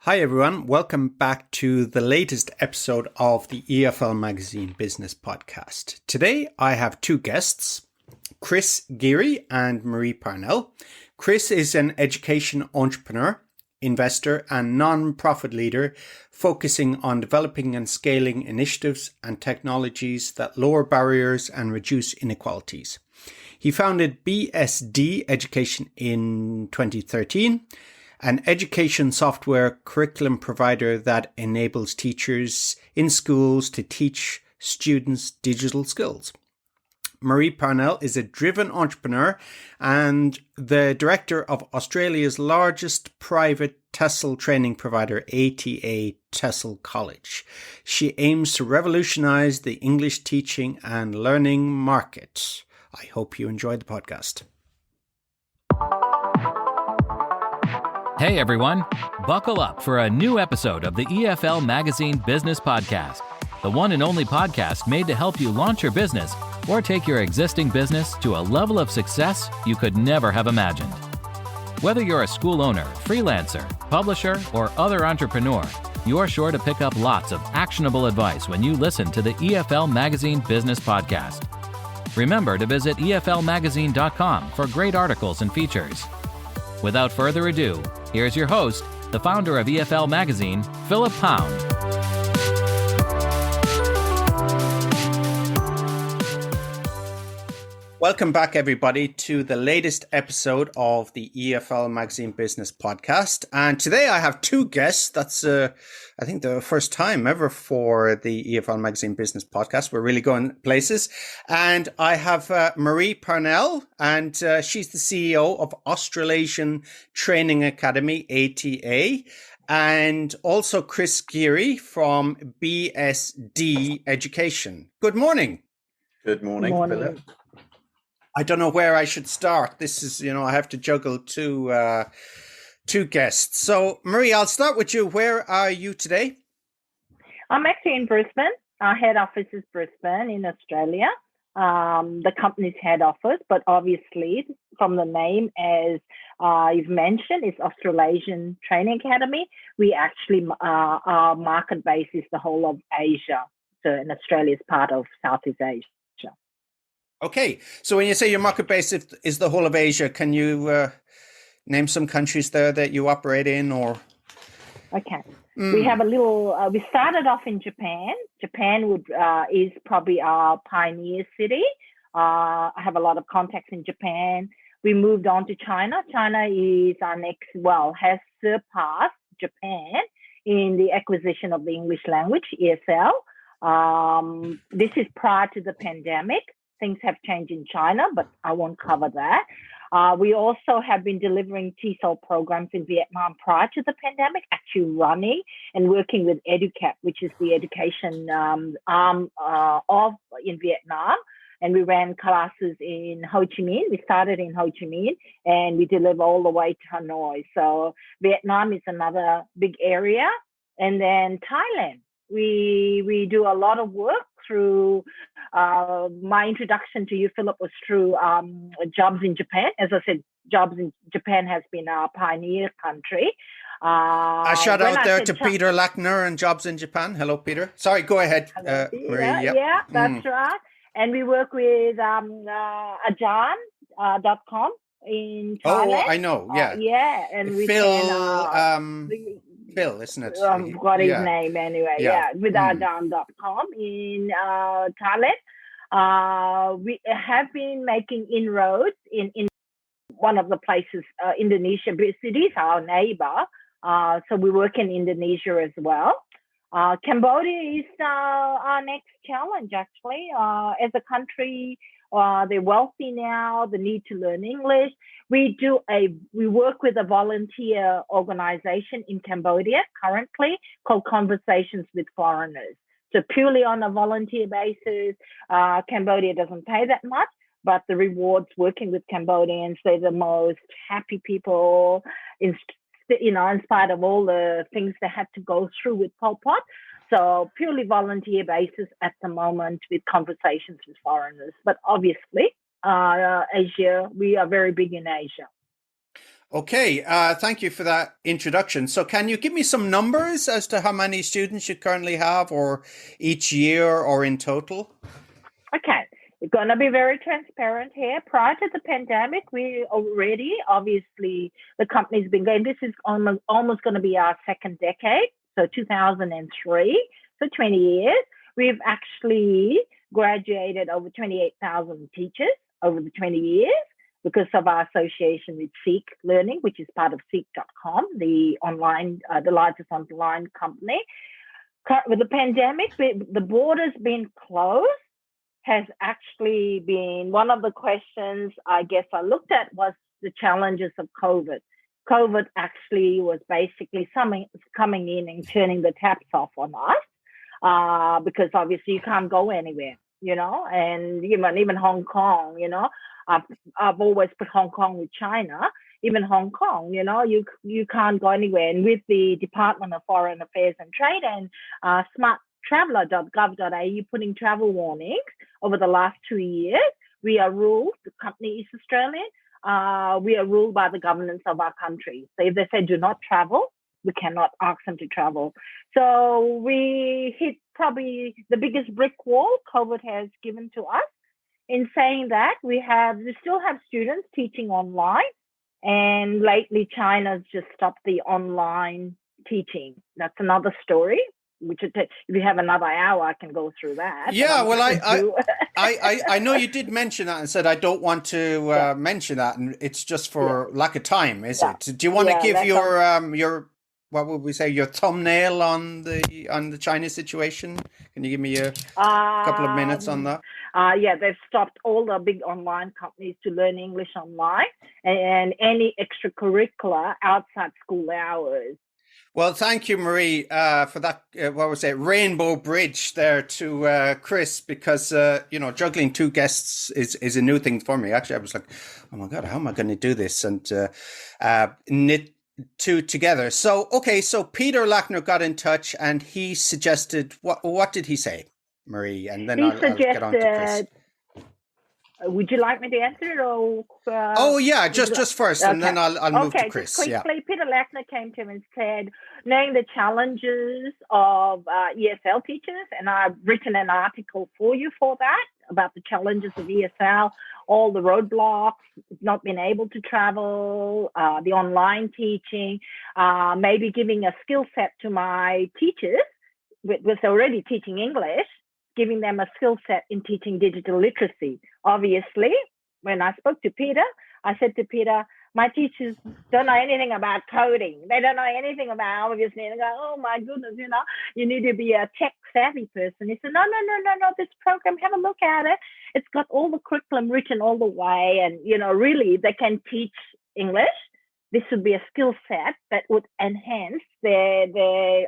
Hi everyone, welcome back to the latest episode of the EFL Magazine Business Podcast. Today I have two guests, Chris Geary and Marie Parnell. Chris is an education entrepreneur, investor and non-profit leader focusing on developing and scaling initiatives and technologies that lower barriers and reduce inequalities. He founded BSD Education in 2013, an education software curriculum provider that enables teachers in schools to teach students digital skills. Marie Parnell is a driven entrepreneur and the director of Australia's largest private TESOL training provider, ATA TESOL College. She aims to revolutionise the English teaching and learning market. I hope you enjoyed the podcast. Hey everyone, buckle up for a new episode of the EFL Magazine Business Podcast, the one and only podcast made to help you launch your business or take your existing business to a level of success you could never have imagined. Whether you're a school owner, freelancer, publisher, or other entrepreneur, you're sure to pick up lots of actionable advice when you listen to the EFL Magazine Business Podcast. Remember to visit eflmagazine.com for great articles and features. Without further ado, here's your host, the founder of EFL Magazine, Philip Pound. Welcome back, everybody, to the latest episode of the EFL Magazine Business Podcast. And today I have two guests. That's, I think, the first time ever for the EFL Magazine Business Podcast. We're really going places. And I have Marie Parnell, and she's the CEO of Australasian Training Academy, ATA. And also Chris Geary from BSD Education. Good morning. Good morning, Philip. I don't know where I should start. This is, I have to juggle two guests. So, Marie, I'll start with you. Where are you today? I'm actually in Brisbane. Our head office is Brisbane in Australia. The company's head office, but obviously from the name, as you've mentioned, it's Australasian Training Academy. We actually, our market base is the whole of Asia. So, and Australia is part of Southeast Asia. Okay, so when you say your market base is the whole of Asia, can you name some countries there that you operate in, or? Okay, we have a little. We started off in Japan. Japan is probably our pioneer city. I have a lot of contacts in Japan. We moved on to China. China is our next. Has surpassed Japan in the acquisition of the English language, ESL. This is prior to the pandemic. Things have changed in China, but I won't cover that. We also have been delivering TESOL programs in Vietnam prior to the pandemic, actually running and working with EduCap, which is the education arm in Vietnam. And we ran classes in Ho Chi Minh. We started in Ho Chi Minh and we deliver all the way to Hanoi. So Vietnam is another big area. And then Thailand. We do a lot of work through my introduction to you, Philip, was through Jobs in Japan. As I said, Jobs in Japan has been our pioneer country. A shout out there to Peter Lackner and Jobs in Japan. Hello, Peter. Sorry, go ahead, Marie. Yep. Yeah, that's right. And we work with Ajahn.com in Thailand. Oh, I know, yeah. Yeah, and we Phil, isn't it? I've got his name anyway. Yeah, with Ajahn.com in Thailand. We have been making inroads in one of the places, Indonesia cities, our neighbor. So we work in Indonesia as well. Cambodia is our next challenge, actually. As a country, they're wealthy now, the need to learn English. We work with a volunteer organization in Cambodia currently called Conversations with Foreigners. So purely on a volunteer basis, Cambodia doesn't pay that much, but the rewards working with Cambodians, they're the most happy people, in spite of all the things they had to go through with Pol Pot. So purely volunteer basis at the moment with Conversations with Foreigners. But obviously, Asia, we are very big in Asia. Okay, thank you for that introduction. So can you give me some numbers as to how many students you currently have, or each year, or in total? Okay, we're going to be very transparent here. Prior to the pandemic, we already, obviously, the company's been going, this is almost going to be our second decade, so 2003, so 20 years. We've actually graduated over 28,000 teachers over the 20 years. Because of our association with Seek Learning, which is part of Seek.com, the largest online company. With the pandemic, the borders being closed has actually been one of the questions I guess I looked at was the challenges of COVID. COVID actually was basically coming in and turning the taps off on us because obviously you can't go anywhere, and even Hong Kong, I've always put Hong Kong with China. Even Hong Kong, you can't go anywhere. And with the Department of Foreign Affairs and Trade and smarttraveller.gov.au putting travel warnings over the last 2 years, we are ruled, the company is Australian, we are ruled by the governance of our country. So if they say do not travel, we cannot ask them to travel. So we hit probably the biggest brick wall COVID has given to us. In saying that, we still have students teaching online, and lately China's just stopped the online teaching. That's another story. Which if you have another hour, I can go through that. Yeah, well, I know you did mention that and said I don't want to mention that, and it's just for lack of time, is it? Do you want to give your what would we say, your thumbnail on the China situation? Can you give me a couple of minutes on that? They've stopped all the big online companies to learn English online and any extracurricular outside school hours. Well, thank you, Marie, for that, rainbow bridge there to Chris, because, juggling two guests is a new thing for me. Actually, I was like, oh my God, how am I going to do this? And knit two together. So Peter Lackner got in touch and he suggested, what did he say, Marie? And then I'll get on to Chris. Would you like me to answer it, or? Just first, and then I'll move to Chris. Just quickly, Peter Lackner came to him and said, knowing the challenges of ESL teachers, and I've written an article for you for that, about the challenges of ESL, all the roadblocks, not being able to travel, the online teaching, maybe giving a skill set to my teachers, was already teaching English, giving them a skill set in teaching digital literacy. Obviously, when I spoke to Peter, I said to Peter, my teachers don't know anything about coding. They don't know anything about, obviously, and they go, oh my goodness, you need to be a tech savvy person. He said, no, this program, have a look at it. It's got all the curriculum written all the way, and, really they can teach English. This would be a skill set that would enhance their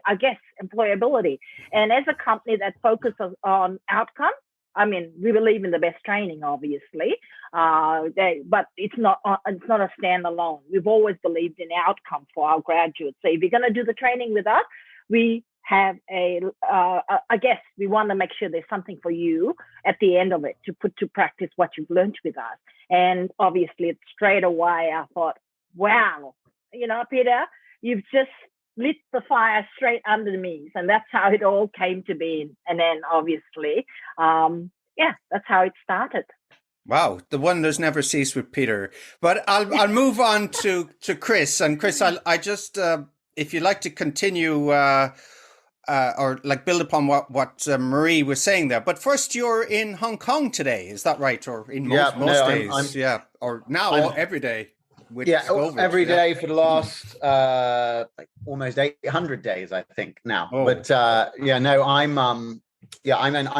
I guess, employability. And as a company that focuses on outcomes, I mean, we believe in the best training, obviously, but it's not a standalone. We've always believed in outcome for our graduates. So if you're going to do the training with us, we have I guess we want to make sure there's something for you at the end of it to put to practice what you've learned with us. And obviously, straight away, I thought, wow, Peter, you've just lit the fire straight under me. And that's how it all came to be. And then obviously, that's how it started. Wow, the wonders never cease with Peter. But I'll move on to Chris. And Chris, I just, if you'd like to continue or build upon what Marie was saying there. But first, you're in Hong Kong today, is that right? Or in most days? Or now every day. Every day for the last almost 800 days, I think now. Oh. But I'm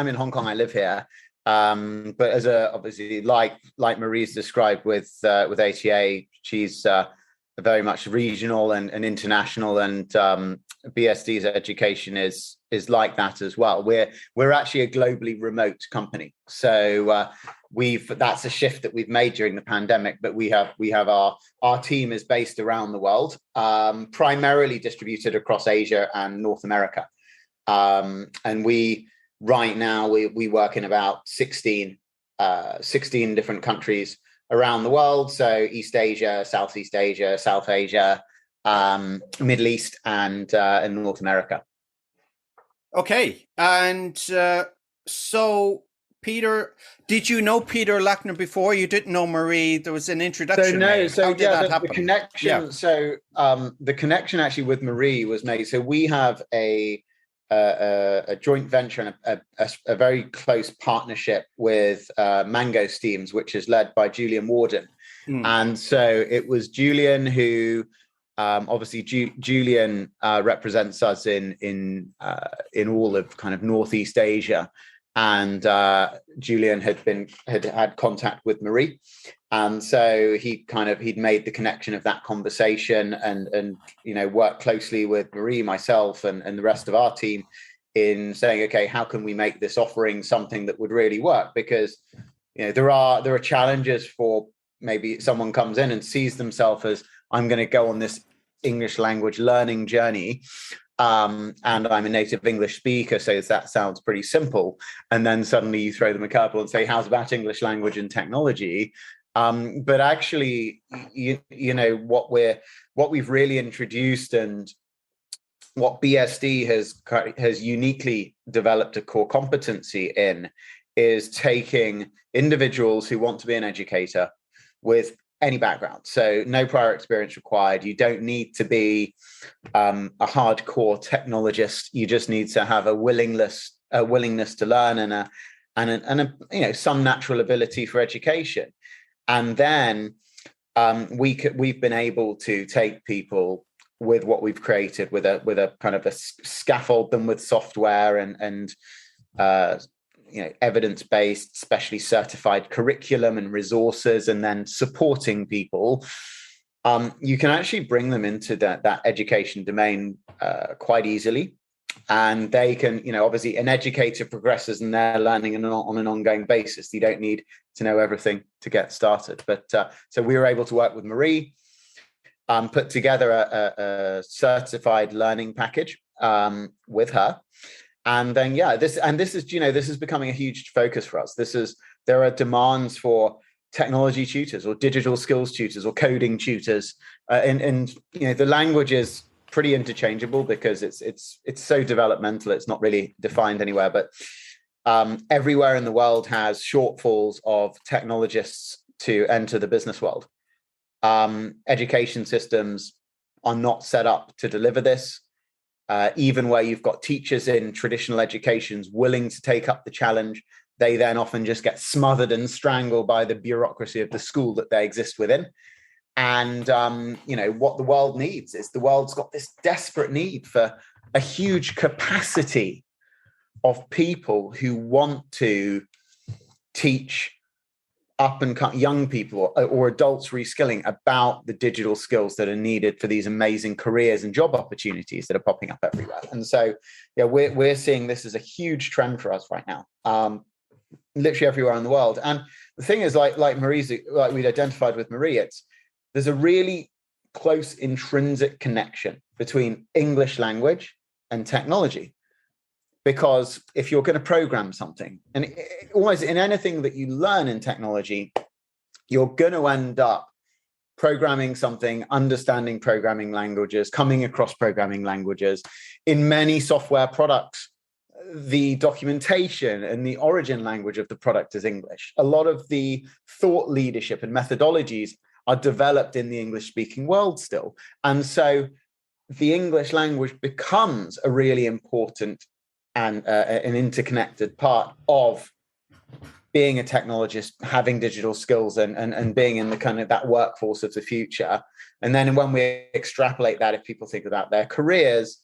in Hong Kong. I live here. But as obviously like Marie's described with ATA, she's very much regional and international, and BSD's education is like that as well. We're actually a globally remote company, so that's a shift that we've made during the pandemic. But we have our team is based around the world, primarily distributed across Asia and North America, and right now we work in about 16 different countries around the world. So East Asia, Southeast Asia, South Asia, Middle East, and North America. Okay. And so, Peter, did you know Peter Lackner before? You didn't know Marie. There was an introduction made. How did that happen? The connection. Yeah. So the connection actually with Marie was made. So we have a joint venture and a very close partnership with Mango Steams, which is led by Julian Warden. And so it was Julian who, obviously Julian represents us in all of kind of Northeast Asia, and Julian had contact with Marie, and so he'd made the connection of that conversation, and worked closely with Marie, myself, and the rest of our team in saying, okay, how can we make this offering something that would really work? Because there are challenges for maybe someone comes in and sees themselves as, I'm going to go on this English language learning journey, and I'm a native English speaker, so that sounds pretty simple. And then suddenly you throw them a curveball and say, how's about English language and technology? But actually, what we've really introduced, and what BSD has uniquely developed a core competency in, is taking individuals who want to be an educator with any background. So no prior experience required. You don't need to be a hardcore technologist. You just need to have a willingness to learn and some natural ability for education. And then we've been able to take people with what we've created with a kind of a scaffold them with software and evidence-based, specially certified curriculum and resources, and then supporting people. You can actually bring them into that education domain quite easily. And they can, obviously an educator progresses in their learning on an ongoing basis. You don't need to know everything to get started. But so we were able to work with Marie, put together a certified learning package with her. And then, this is becoming a huge focus for us. There are demands for technology tutors or digital skills tutors or coding tutors. And the language is pretty interchangeable because it's so developmental. It's not really defined anywhere, but everywhere in the world has shortfalls of technologists to enter the business world. Education systems are not set up to deliver this. Even where you've got teachers in traditional educations willing to take up the challenge, they then often just get smothered and strangled by the bureaucracy of the school that they exist within. And, what the world needs is the world's got this desperate need for a huge capacity of people who want to teach up and young people or adults reskilling about the digital skills that are needed for these amazing careers and job opportunities that are popping up everywhere. And so, we're seeing this as a huge trend for us right now, literally everywhere in the world. And the thing is, like we'd identified with Marie, there's a really close intrinsic connection between English language and technology. Because if you're going to program something, and almost in anything that you learn in technology, you're going to end up programming something, understanding programming languages, coming across programming languages. In many software products, the documentation and the origin language of the product is English. A lot of the thought leadership and methodologies are developed in the English-speaking world still. And so the English language becomes a really important and an interconnected part of being a technologist, having digital skills and being in the kind of that workforce of the future. And then when we extrapolate that, if people think about their careers,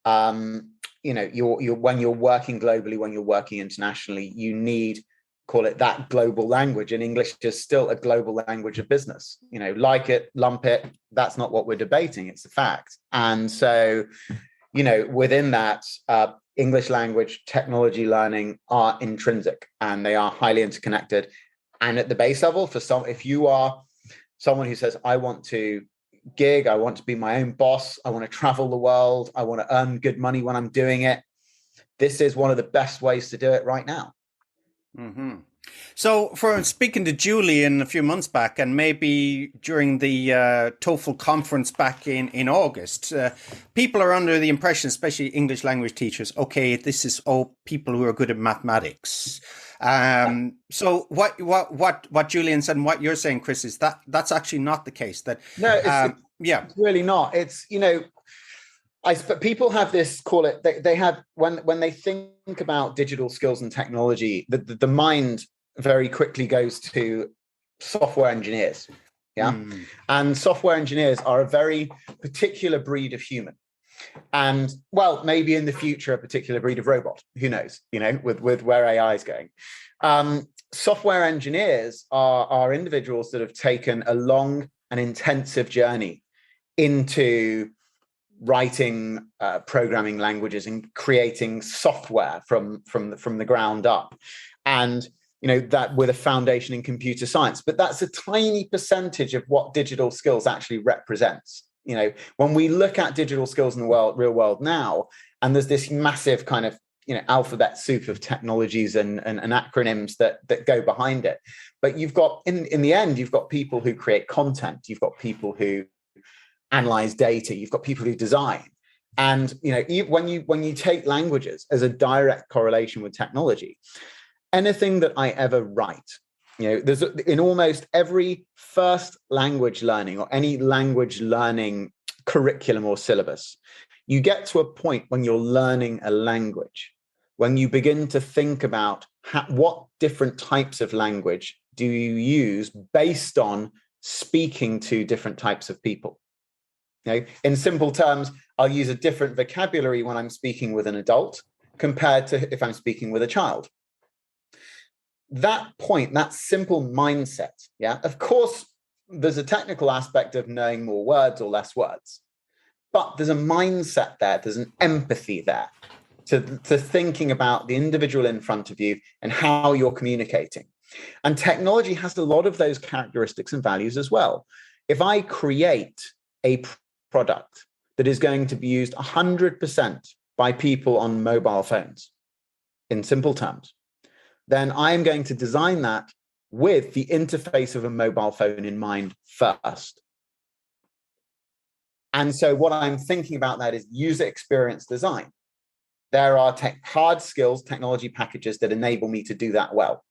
when you're working globally, when you're working internationally, you need, call it that global language. And English is still a global language of business. Like it, lump it, that's not what we're debating. It's a fact. And so, within that, English language, technology learning are intrinsic and they are highly interconnected. And at the base level, if you are someone who says, I want to gig, I want to be my own boss, I want to travel the world, I want to earn good money when I'm doing it, this is one of the best ways to do it right now. Mm-hmm. So, for speaking to Julian a few months back, and maybe during the TOEFL conference back in August, people are under the impression, especially English language teachers, okay, this is all people who are good at mathematics. So, what Julian said and what you're saying, Chris, is that's actually not the case. That No, yeah, it's really not. It's, people have this, call it, they have, when they think about digital skills and technology, the mind very quickly goes to software engineers. Yeah. And software engineers are a very particular breed of human. And well, maybe in the future, a particular breed of robot, who knows, with where AI is going. Software engineers are individuals that have taken a long and intensive journey into writing programming languages and creating software from the ground up, and that with a foundation in computer science. But that's a tiny percentage of what digital skills actually represents. When we look at digital skills in the real world now, and there's this massive kind of alphabet soup of technologies and acronyms that go behind it. But you've got in the end, you've got people who create content, you've got people who analyze data, you've got people who design. And when you take languages as a direct correlation with technology, anything that I ever write, there's in almost every first language learning or any language learning curriculum or syllabus, you get to a point when you're learning a language, when you begin to think about what different types of language do you use based on speaking to different types of people. In simple terms, I'll use a different vocabulary when I'm speaking with an adult compared to if I'm speaking with a child. That point, that simple mindset, of course, there's a technical aspect of knowing more words or less words, but there's a mindset there, there's an empathy there to thinking about the individual in front of you and how you're communicating. And technology has a lot of those characteristics and values as well. If I create a product that is going to be used 100% by people on mobile phones, in simple terms, then I'm going to design that with the interface of a mobile phone in mind first. And so what I'm thinking about that is user experience design. There are hard skills, technology packages that enable me to do that well.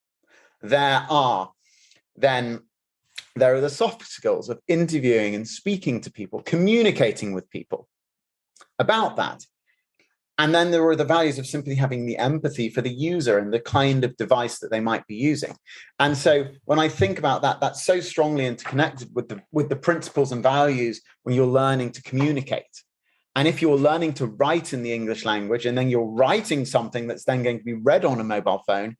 There are the soft skills of interviewing and speaking to people, communicating with people about that. And then there are the values of simply having the empathy for the user and the kind of device that they might be using. And so when I think about that, that's so strongly interconnected with the principles and values when you're learning to communicate. And if you're learning to write in the English language and then you're writing something that's then going to be read on a mobile phone,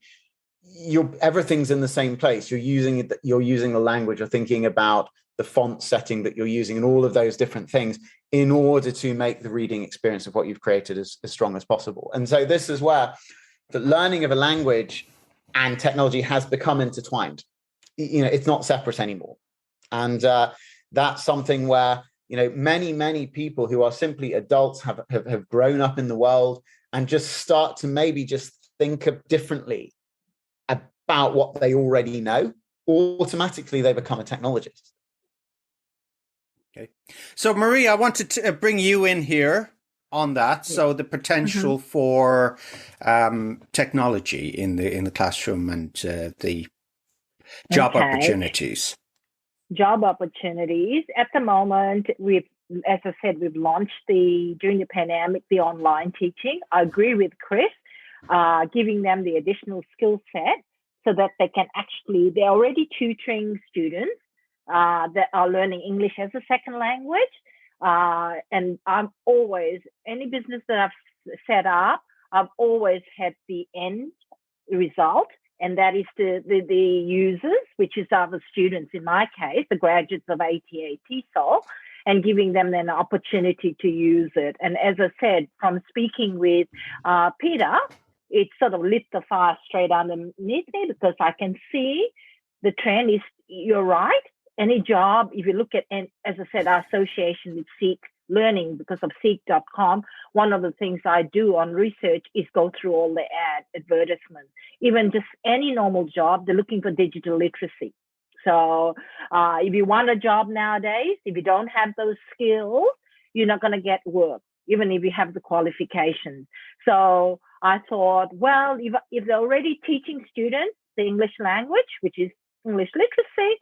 everything's in the same place. You're using the language, you're thinking about the font setting that you're using and all of those different things in order to make the reading experience of what you've created as strong as possible. And so this is where the learning of a language and technology has become intertwined. It's not separate anymore. And that's something where, many people who are simply adults have grown up in the world and just start to maybe just think of differently about what they already know. Automatically, they become a technologist. Okay. So, Marie, I wanted to bring you in here on that. So the potential for technology in the classroom and the job opportunities. Job opportunities. At the moment, as I said, we've launched during the pandemic, the online teaching. I agree with Chris, giving them the additional skill set so that they can they're already tutoring students that are learning English as a second language. And I'm always, any business that I've set up, I've always had the end result, and that is the users, which is other students, in my case, the graduates of ATA TESOL, and giving them an opportunity to use it. And as I said, from speaking with Peter, it sort of lit the fire straight underneath me, because I can see the trend is, you're right, any job, if you look at, and as I said, our association with SEEK learning because of seek.com. One of the things I do on research is go through all the advertisements. Even just any normal job, they're looking for digital literacy. So if you want a job nowadays, if you don't have those skills, you're not going to get work, even if you have the qualifications. So I thought, well, if they're already teaching students the English language, which is English literacy,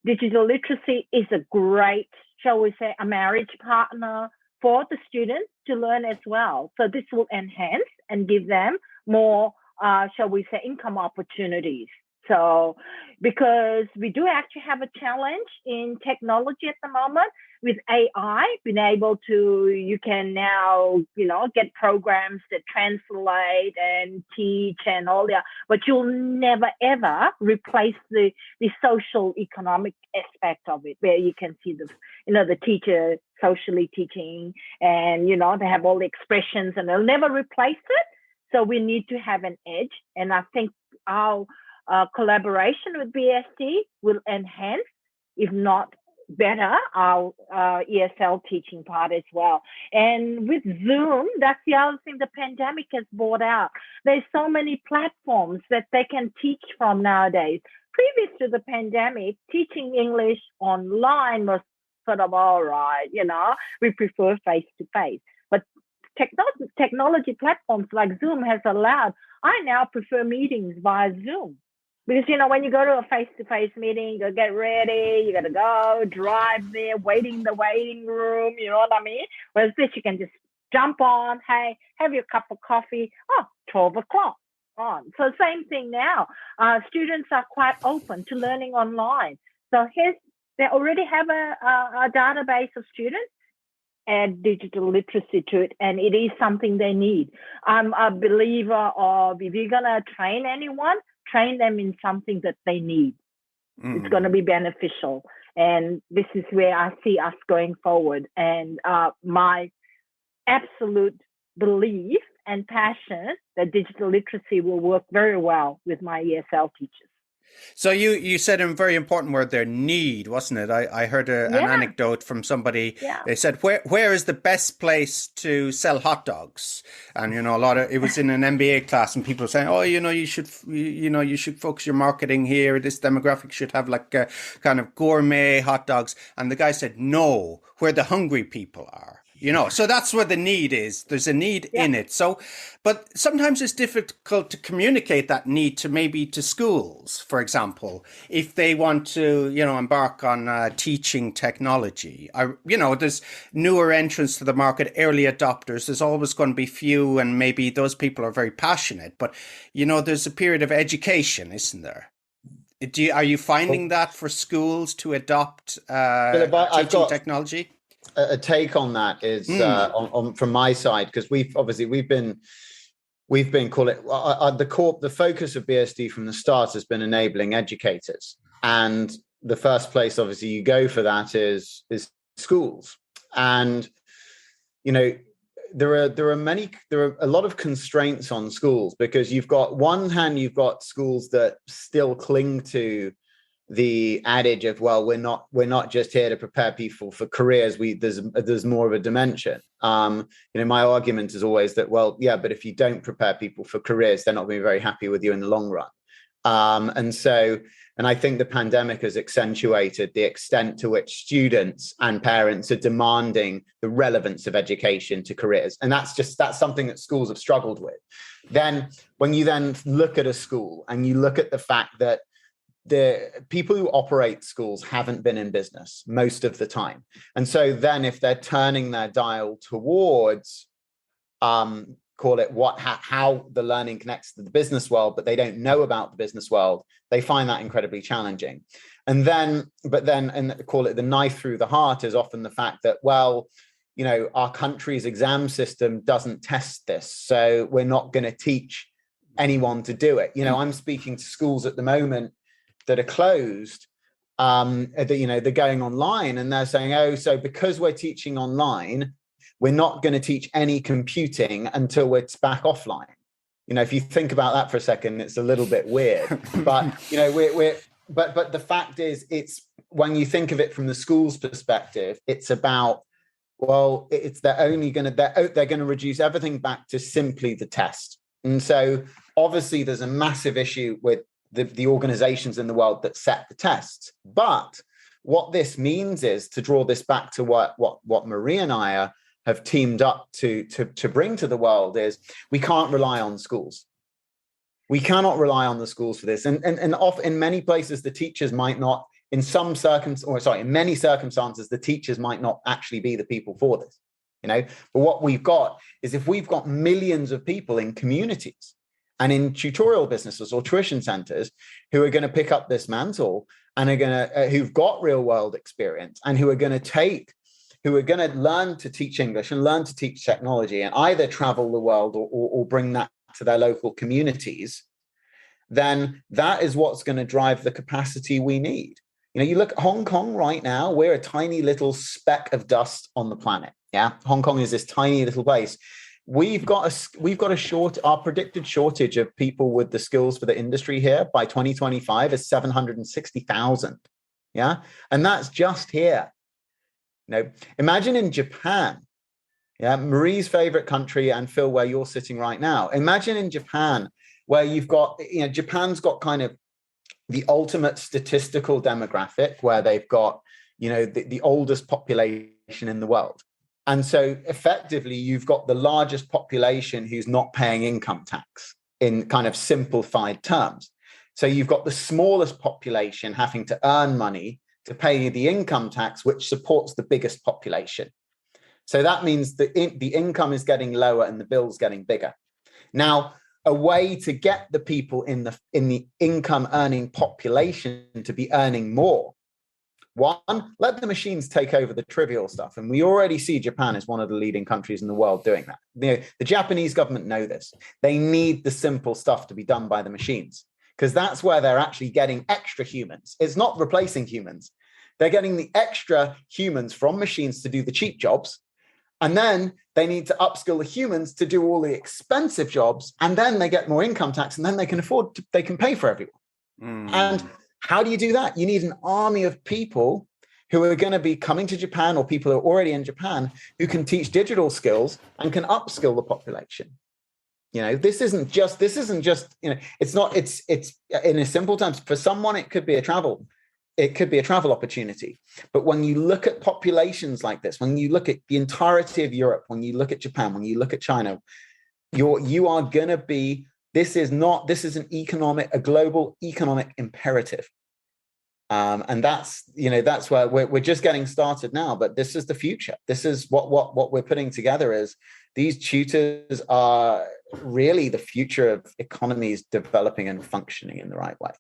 digital literacy is a great, shall we say, a marriage partner for the students to learn as well. So this will enhance and give them more, shall we say, income opportunities. So because we do actually have a challenge in technology at the moment with AI, being able to, you can now, get programs that translate and teach and all that, but you'll never ever replace the social economic aspect of it, where you can see the teacher socially teaching and, they have all the expressions and they'll never replace it. So we need to have an edge. And I think our collaboration with BSD will enhance, if not better, our ESL teaching part as well. And with Zoom, that's the other thing the pandemic has brought out. There's so many platforms that they can teach from nowadays. Previous to the pandemic, teaching English online was sort of all right, we prefer face-to-face. But technology platforms like Zoom has allowed, I now prefer meetings via Zoom. Because, when you go to a face-to-face meeting, you get ready, you got to go, drive there, waiting in the waiting room, you know what I mean? Whereas this, you can just jump on, hey, have your cup of coffee, 12 o'clock on. So same thing now. Students are quite open to learning online. So they already have a database of students, add digital literacy to it, and it is something they need. I'm a believer of, if you're going to train anyone, train them in something that they need. It's going to be beneficial. And this is where I see us going forward. And my absolute belief and passion that digital literacy will work very well with my ESL teachers. So you said a very important word there, need, wasn't it? I heard an anecdote from somebody. Yeah. They said, where is the best place to sell hot dogs? And, it was in an MBA class and people were saying, you should focus your marketing here. This demographic should have like a kind of gourmet hot dogs. And the guy said, no, where the hungry people are. So that's where the need is. There's a need in it. So, but sometimes it's difficult to communicate that need to schools, for example, if they want to, embark on teaching technology. There's newer entrants to the market, early adopters. There's always going to be few, and maybe those people are very passionate. But, there's a period of education, isn't there? Are you finding that for schools to adopt teaching technology? A take on that is on from my side, because we've been call it the focus of BSD from the start has been enabling educators, and the first place obviously you go for that is schools. And there are a lot of constraints on schools, because you've got schools that still cling to the adage of, well, we're not just here to prepare people for careers. There's more of a dimension. My argument is always that, well, yeah, but if you don't prepare people for careers, they're not going to be very happy with you in the long run. And I think the pandemic has accentuated the extent to which students and parents are demanding the relevance of education to careers. And that's something that schools have struggled with. Then when you then look at a school and you look at the fact that the people who operate schools haven't been in business most of the time. And so then if they're turning their dial towards, call it how the learning connects to the business world, but they don't know about the business world, they find that incredibly challenging. And call it the knife through the heart is often the fact that, well, our country's exam system doesn't test this, so we're not going to teach anyone to do it. I'm speaking to schools at the moment that are closed, they're going online, and they're saying, so because we're teaching online, we're not going to teach any computing until it's back offline. If you think about that for a second, it's a little bit weird. But but the fact is, it's when you think of it from the school's perspective, it's about, Well, they're going to reduce everything back to simply the test. And so obviously there's a massive issue with the organizations in the world that set the tests. But what this means is, to draw this back to what Marie and I have teamed up to bring to the world, is we can't rely on schools. We cannot rely on the schools for this. And in many places, the teachers might not, in many circumstances, the teachers might not actually be the people for this, But what we've got is, if we've got millions of people in communities and in tutorial businesses or tuition centers who are going to pick up this mantle and are going to, who've got real world experience and who are going to learn to teach English and learn to teach technology and either travel the world or bring that to their local communities, then that is what's going to drive the capacity we need. You look at Hong Kong right now, we're a tiny little speck of dust on the planet. Yeah. Hong Kong is this tiny little place. We've got our predicted shortage of people with the skills for the industry here by 2025 is 760,000. Yeah. And that's just here. Imagine in Japan. Yeah, Marie's favorite country, and Phil, where you're sitting right now. Imagine in Japan, where you've got, Japan's got kind of the ultimate statistical demographic, where they've got, the oldest population in the world. And so effectively, you've got the largest population who's not paying income tax in kind of simplified terms. So you've got the smallest population having to earn money to pay the income tax, which supports the biggest population. So that means that the income is getting lower and the bill's getting bigger. Now, a way to get the people in the income earning population to be earning more. One, let the machines take over the trivial stuff. And we already see Japan as one of the leading countries in the world doing that. The Japanese government know this. They need the simple stuff to be done by the machines, because that's where they're actually getting extra humans. It's not replacing humans. They're getting the extra humans from machines to do the cheap jobs. And then they need to upskill the humans to do all the expensive jobs. And then they get more income tax, and then they can pay for everyone. And how do you do that? You need an army of people who are going to be coming to Japan, or people who are already in Japan, who can teach digital skills and can upskill the population. This isn't just, it's in a simple terms, for someone, it could be a travel opportunity. But when you look at populations like this, when you look at the entirety of Europe, when you look at Japan, when you look at China, you are going to be, this is a global economic imperative. And that's where we're just getting started now, but this is the future. This is what we're putting together, is these tutors are really the future of economies developing and functioning in the right way.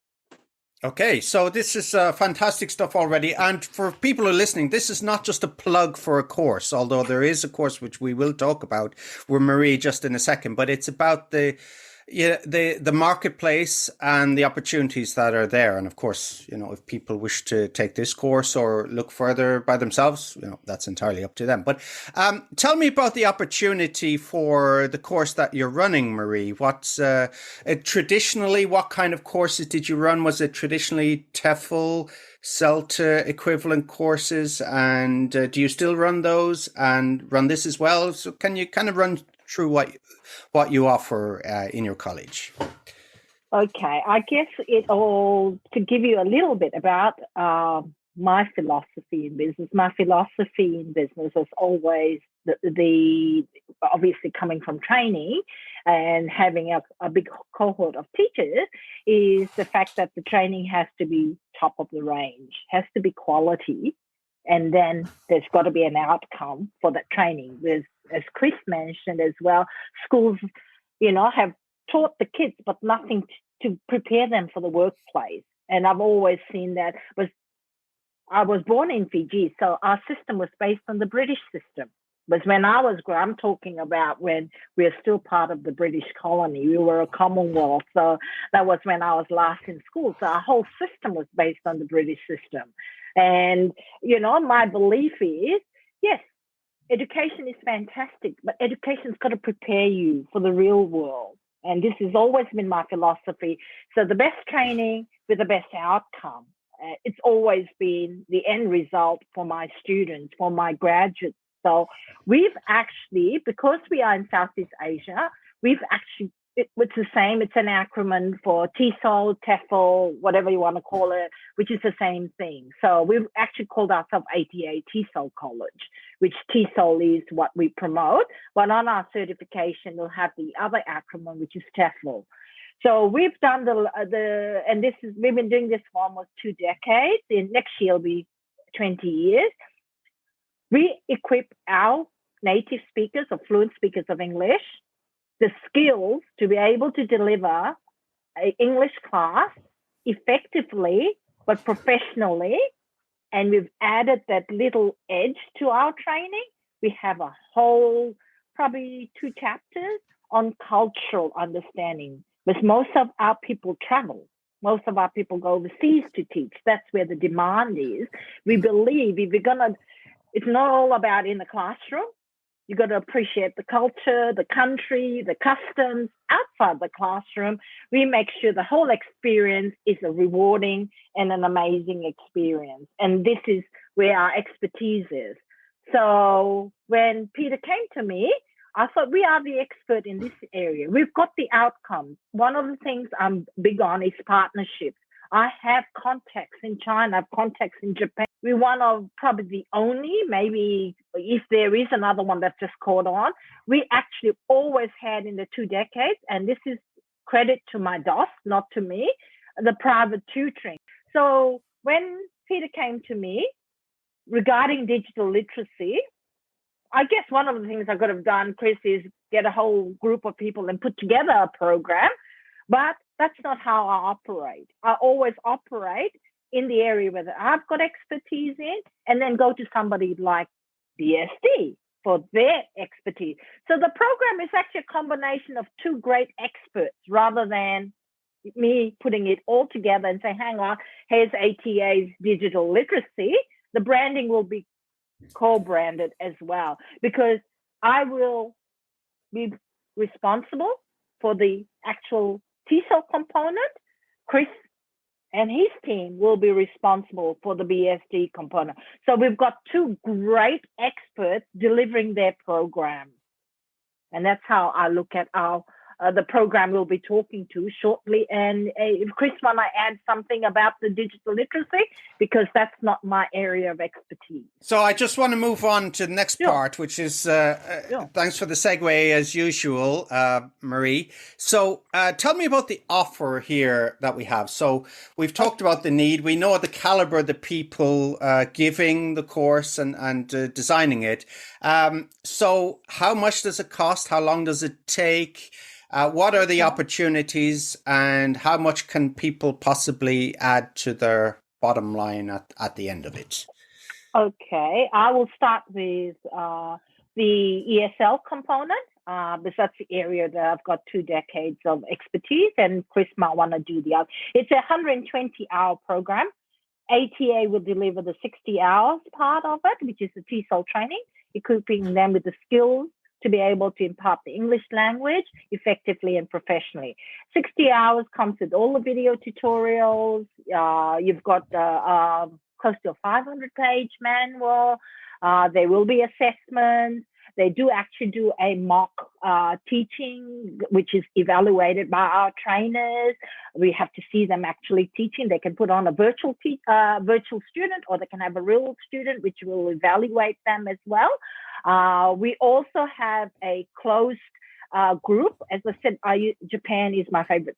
Okay, so this is fantastic stuff already. And for people who are listening, this is not just a plug for a course, although there is a course which we will talk about with Marie just in a second, but it's about the marketplace and the opportunities that are there. And of course, if people wish to take this course or look further by themselves, that's entirely up to them. But tell me about the opportunity for the course that you're running, Marie. What's traditionally, what kind of courses did you run? Was it traditionally TEFL, CELTA equivalent courses? And do you still run those and run this as well? So can you kind of run through what you offer in your college? Okay, I guess to give you a little bit about my philosophy in business. My philosophy in business is always the obviously coming from training and having a big cohort of teachers, is the fact that the training has to be top of the range, has to be quality, and then there's got to be an outcome for that training. There's, as Chris mentioned as well, schools, have taught the kids, but nothing to prepare them for the workplace. And I've always seen that. I was born in Fiji, so our system was based on the British system. But when I was growing, I'm talking about when we are still part of the British colony. We were a Commonwealth, so that was when I was last in school. So our whole system was based on the British system. And, my belief is, yes, education is fantastic, but education's got to prepare you for the real world. And this has always been my philosophy. So the best training with the best outcome. It's always been the end result for my students, for my graduates, So we've actually, because we are in Southeast Asia, it's the same. It's an acronym for TESOL, TEFL, whatever you want to call it, which is the same thing. So we've actually called ourselves ATA TESOL College, which TESOL is what we promote. But on our certification, we'll have the other acronym, which is TEFL. So we've done we've been doing this for almost 2 decades. In next year will be 20 years. We equip our native speakers or fluent speakers of English the skills to be able to deliver an English class effectively but professionally. And we've added that little edge to our training. We have a whole, probably 2 chapters on cultural understanding, because most of our people travel. Most of our people go overseas to teach. That's where the demand is. We believe it's not all about in the classroom. You got to appreciate the culture, the country, the customs outside the classroom. We make sure the whole experience is a rewarding and an amazing experience. And this is where our expertise is. So when Peter came to me, I thought we are the expert in this area. We've got the outcomes. One of the things I'm big on is partnerships. I have contacts in China, I have contacts in Japan. We're one of probably the only, maybe if there is another one that's just caught on, we actually always had in the 2 decades, and this is credit to my DOS, not to me, the private tutoring. So when Peter came to me regarding digital literacy, I guess one of the things I could have done, Chris, is get a whole group of people and put together a program, but that's not how I operate. I always operate in the area where I've got expertise in, and then go to somebody like BSD for their expertise. So the program is actually a combination of 2 great experts rather than me putting it all together and say, hang on, here's ATA's digital literacy. The branding will be co-branded as well, because I will be responsible for the actual TESOL component. Chris and his team will be responsible for the BSD component. So we've got 2 great experts delivering their programs. And that's how I look at the program we'll be talking to shortly. And if Chris want to add something about the digital literacy, because that's not my area of expertise. So I just want to move on to the next part, which is, thanks for the segue as usual, Marie. So tell me about the offer here that we have. So we've talked about the need. We know the caliber of the people giving the course and designing it. So how much does it cost? How long does it take? What are the opportunities, and how much can people possibly add to their bottom line at the end of it? Okay, I will start with the ESL component, because that's the area that I've got 2 decades of expertise, and Chris might want to do the other. It's a 120-hour program. ATA will deliver the 60 hours part of it, which is the TESOL training, equipping them with the skills to be able to impart the English language effectively and professionally. 60 hours comes with all the video tutorials. You've got close to a 500-page manual. There will be assessments. They do actually do a mock teaching, which is evaluated by our trainers. We have to see them actually teaching. They can put on a virtual student, or they can have a real student, which will evaluate them as well. We also have a closed group. As I said, Japan is my favorite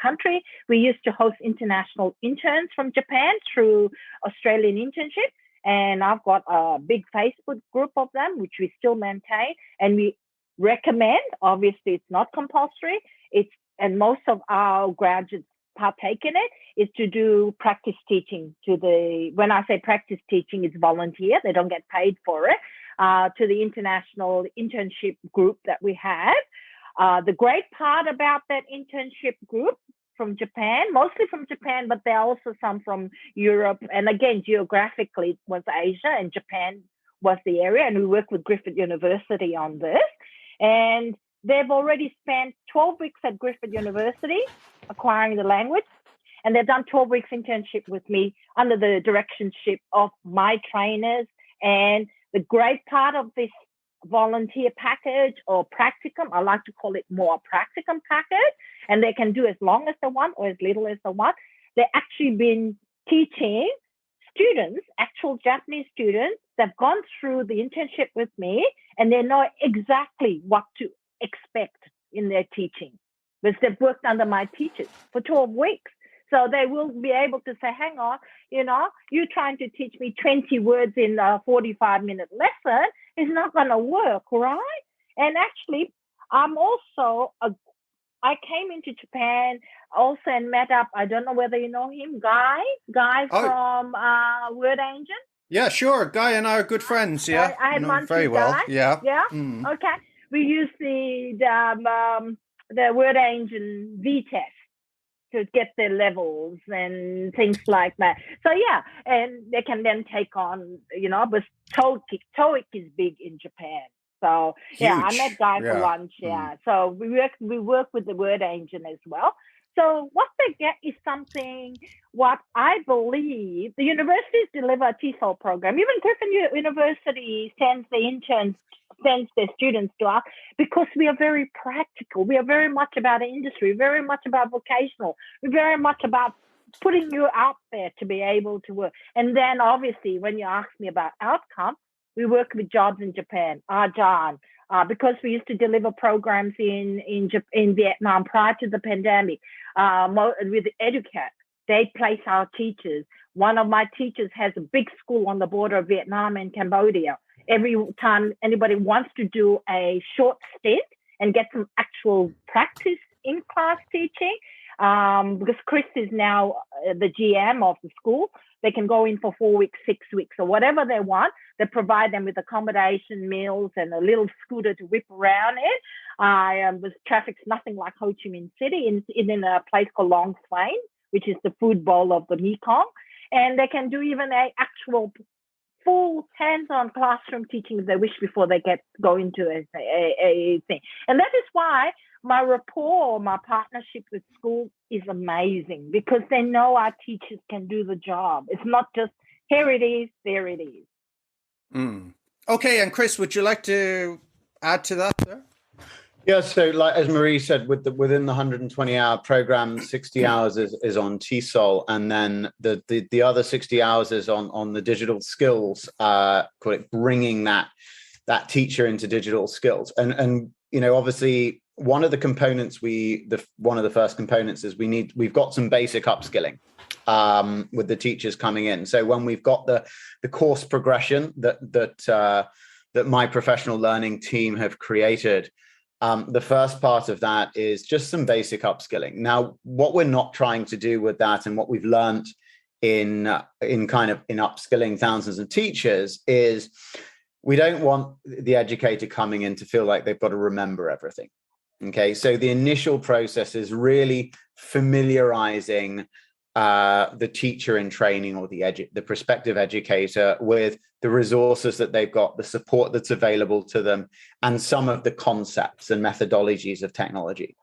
country. We used to host international interns from Japan through Australian internship. And I've got a big Facebook group of them, which we still maintain. And we recommend, obviously it's not compulsory, and most of our graduates partake in it, is to do practice teaching when I say practice teaching, it's volunteer, they don't get paid for it, to the international internship group that we have. The great part about that internship group from Japan, mostly from Japan, but there are also some from Europe. And again, geographically, it was Asia and Japan was the area. And we work with Griffith University on this. And they've already spent 12 weeks at Griffith University acquiring the language. And they've done 12 weeks internship with me under the directionship of my trainers. And The great part of this volunteer package or practicum, I like to call it more a practicum package, and they can do as long as they want or as little as they want. They've actually been teaching students, actual Japanese students, they've gone through the internship with me and they know exactly what to expect in their teaching because they've worked under my teachers for 12 weeks. So they will be able to say, hang on, you're trying to teach me 20 words in a 45-minute lesson. It's not going to work, right? And actually, I came into Japan also and met up, I don't know whether you know him, Guy from Word Engine. Yeah, sure. Guy and I are good friends, yeah. I had know very well, Guy. yeah. Yeah, okay. We use the Word Engine V-test to get their levels and things like that. So yeah, and they can then take on, but TOEIC is big in Japan. So yeah, I met Guy for lunch. Yeah, so we work with the Word Engine as well. So what they get is something. What I believe the universities deliver a TESOL program. Even Griffin University sends their students to us because we are very practical. We are very much about industry, very much about vocational. We're very much about putting you out there to be able to work. And then obviously when you ask me about outcome, we work with jobs in Japan, Ajahn, because we used to deliver programs in Vietnam prior to the pandemic with Educat. They place our teachers. One of my teachers has a big school on the border of Vietnam and Cambodia. Every time anybody wants to do a short stint and get some actual practice in class teaching, because Chris is now the GM of the school, they can go in for 4 weeks, 6 weeks, or whatever they want. They provide them with accommodation, meals, and a little scooter to whip around in. The traffic's nothing like Ho Chi Minh City, in a place called Long Swain, which is the food bowl of the Mekong. And they can do even a actual full hands-on classroom teaching if they wish before they go into a thing. And that is why my rapport, my partnership with school is amazing because they know our teachers can do the job. It's not just here it is, there it is. Okay, and Chris, would you like to add to that, sir? Yeah, so like as Marie said, within the 120-hour program, 60 hours is on TESOL, and then the other 60 hours is on the digital skills, call it bringing that teacher into digital skills. And obviously one of the components one of the first components is we've got some basic upskilling with the teachers coming in. So when we've got the course progression that my professional learning team have created, the first part of that is just some basic upskilling. Now, what we're not trying to do with that, and what we've learned in upskilling thousands of teachers, is we don't want the educator coming in to feel like they've got to remember everything. Okay, so the initial process is really familiarizing the teacher in training or the prospective educator with the resources that they've got, the support that's available to them, and some of the concepts and methodologies of technology.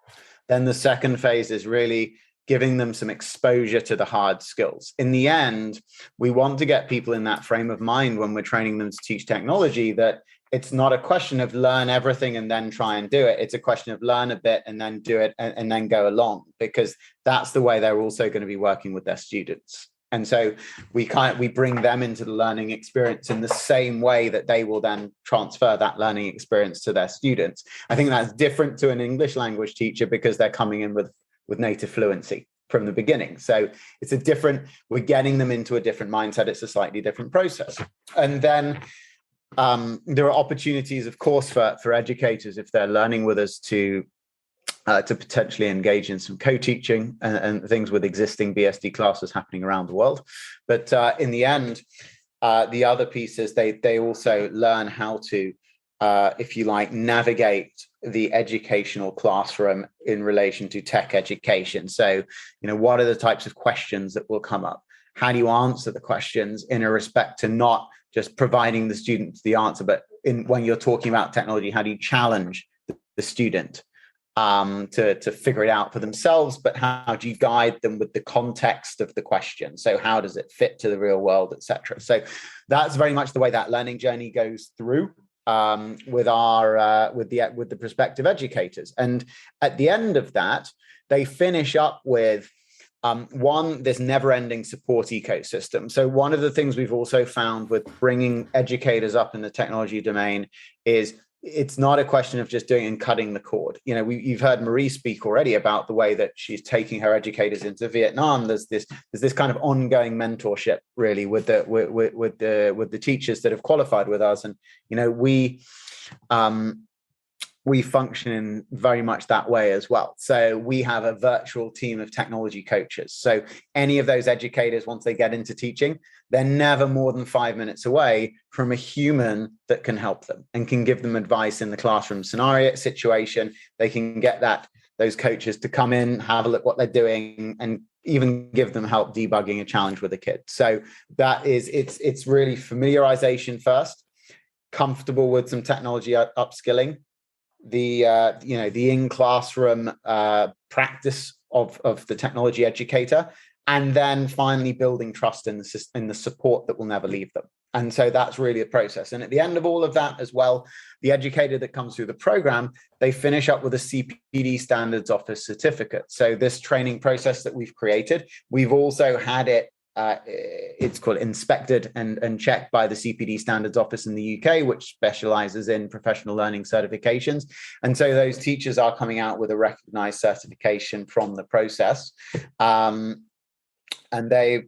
Then the second phase is really giving them some exposure to the hard skills. In the end, we want to get people in that frame of mind when we're training them to teach technology, that it's not a question of learn everything and then try and do it. It's a question of learn a bit and then do it and then go along, because that's the way they're also going to be working with their students. And so we bring them into the learning experience in the same way that they will then transfer that learning experience to their students. I think that's different to an English language teacher because they're coming in with native fluency from the beginning. So we're getting them into a different mindset. It's a slightly different process. And then there are opportunities, of course, for educators, if they're learning with us, to potentially engage in some co-teaching and things with existing BSD classes happening around the world. But in the end, the other piece is they also learn how to, if you like, navigate the educational classroom in relation to tech education. So, what are the types of questions that will come up? How do you answer the questions in a respect to not just providing the student the answer, but when you're talking about technology, how do you challenge the student? to figure it out for themselves, but how do you guide them with the context of the question? So how does it fit to the real world, etc. So that's very much the way that learning journey goes through with the prospective educators. And at the end of that, they finish up with this never-ending support ecosystem. So one of the things we've also found with bringing educators up in the technology domain is it's not a question of just doing and cutting the cord. You've heard Marie speak already about the way that she's taking her educators into Vietnam. There's this kind of ongoing mentorship, really, with the teachers that have qualified with us, and we function in very much that way as well. So we have a virtual team of technology coaches. So any of those educators, once they get into teaching, they're never more than 5 minutes away from a human that can help them and can give them advice in the classroom scenario situation. They can get those coaches to come in, have a look what they're doing, and even give them help debugging a challenge with a kid. So it's really familiarization first, comfortable with some technology upskilling, the in classroom practice of the technology educator, and then finally building trust in the support that will never leave them. And so that's really the process. And at the end of all of that as well, the educator that comes through the program, they finish up with a CPD Standards Office certificate. So this training process that we've created, we've also had it it's called inspected and checked by the CPD Standards Office in the UK, which specializes in professional learning certifications. And so those teachers are coming out with a recognized certification from the process. And they're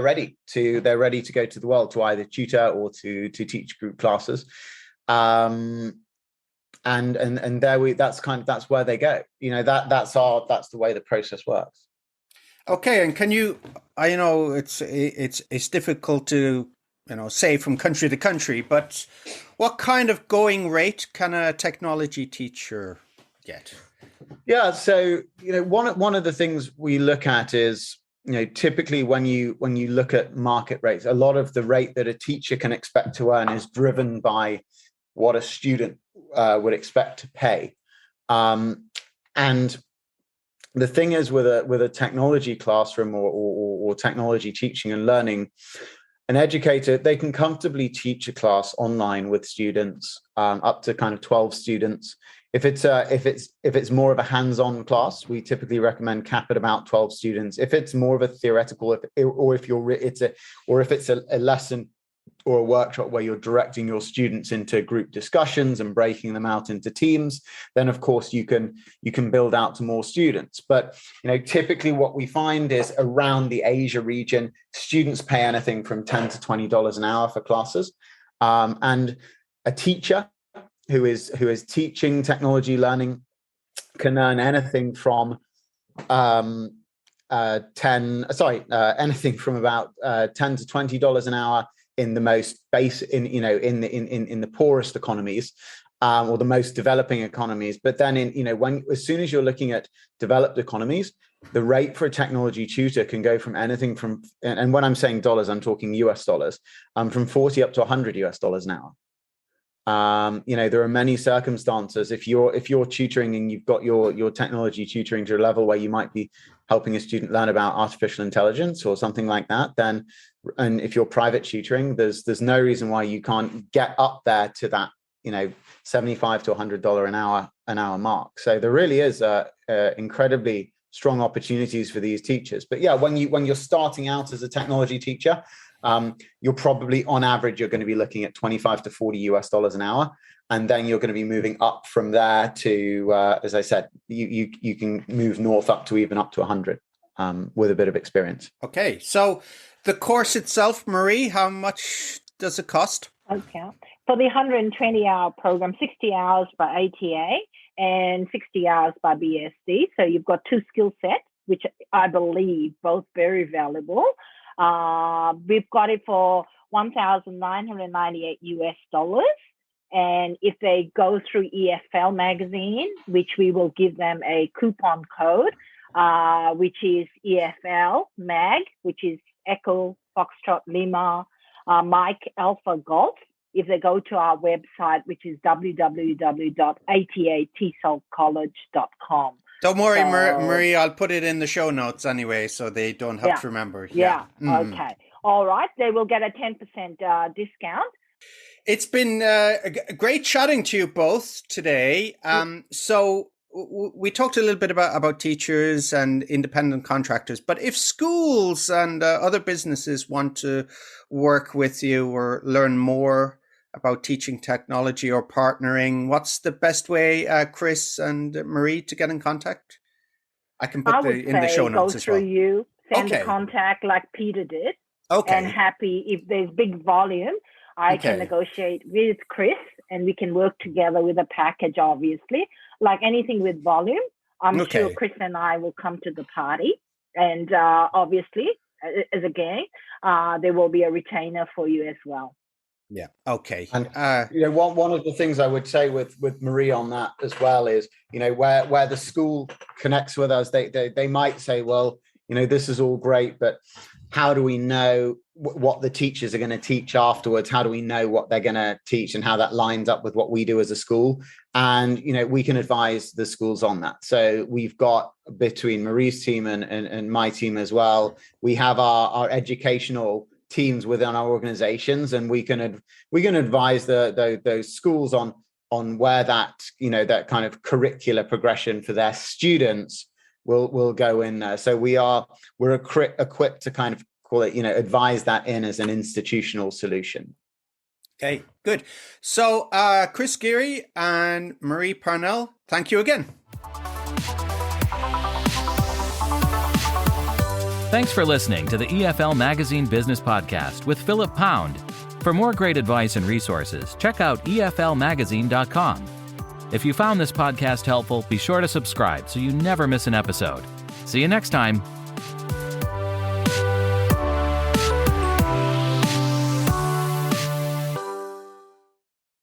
ready to go to the world to either tutor or to teach group classes. And that's where they go. That's the way the process works. Okay, and can you? I know it's difficult to say from country to country, but what kind of going rate can a technology teacher get? Yeah, so one of the things we look at is typically when you look at market rates, a lot of the rate that a teacher can expect to earn is driven by what a student would expect to pay, and the thing is with a technology classroom or technology teaching and learning, an educator, they can comfortably teach a class online with students up to kind of 12 students. If it's more of a hands-on class, we typically recommend cap at about 12 students. If it's more of a theoretical, if it's a lesson or a workshop where you're directing your students into group discussions and breaking them out into teams, then of course you can build out to more students. But typically what we find is around the Asia region, students pay anything from $10 to $20 an hour for classes, and a teacher who is teaching technology learning can earn anything from anything from about $10 to $20 an hour in the most in the poorest economies, or the most developing economies. But then as soon as you're looking at developed economies, the rate for a technology tutor can go from anything from, and when I'm saying dollars, I'm talking US dollars, from 40 up to 100 US dollars an hour. There are many circumstances. If you're tutoring and you've got your technology tutoring to a level where you might be helping a student learn about artificial intelligence or something like that, then, and if you're private tutoring, there's no reason why you can't get up there to that $75 to $100 an hour mark. So there really is incredibly strong opportunities for these teachers. But yeah, when you're starting out as a technology teacher, you're probably on average you're going to be looking at 25 to 40 US dollars an hour, and then you're going to be moving up from there to as I said, you can move north up to 100 with a bit of experience. Okay, so the course itself, Marie, how much does it cost? Okay, for the 120-hour program, 60 hours by ATA and 60 hours by BSD. So you've got two skill sets, which I believe both very valuable. We've got it for $1,998 US dollars. And if they go through EFL magazine, which we will give them a coupon code, which is EFL MAG, which is Echo Foxtrot Lima Mike Alpha Golf. if they go to our website, which is www.atatesolcollege.com. Don't worry, Marie, I'll put it in the show notes anyway, so they don't have to remember. Yeah. Okay. All right. They will get a 10% discount. It's been great chatting to you both today. So we talked a little bit about teachers and independent contractors, but if schools and other businesses want to work with you or learn more about teaching technology or partnering, what's the best way, Chris and Marie, to get in contact? I can put in the show notes as well. Go through you, send the contact like Peter did. Okay. And happy if there's big volume, I can negotiate with Chris and we can work together with a package, obviously. Like anything with volume, I'm sure Chris and I will come to the party. And obviously, as a gang, there will be a retainer for you as well. Yeah. Okay. And one of the things I would say with Marie on that as well is, where the school connects with us, they might say, well, this is all great, but how do we know what the teachers are going to teach afterwards? How do we know what they're going to teach and how that lines up with what we do as a school? And, we can advise the schools on that. So we've got, between Marie's team and my team as well, we have our educational teams within our organizations, and we can advise those schools on where that that kind of curricular progression for their students will go in there. So we're equipped to kind of call it advise that in as an institutional solution. Okay, good. So Chris Geary and Marie Parnell, thank you again. Thanks for listening to the EFL Magazine Business Podcast with Philip Pound. For more great advice and resources, check out eflmagazine.com. If you found this podcast helpful, be sure to subscribe so you never miss an episode. See you next time.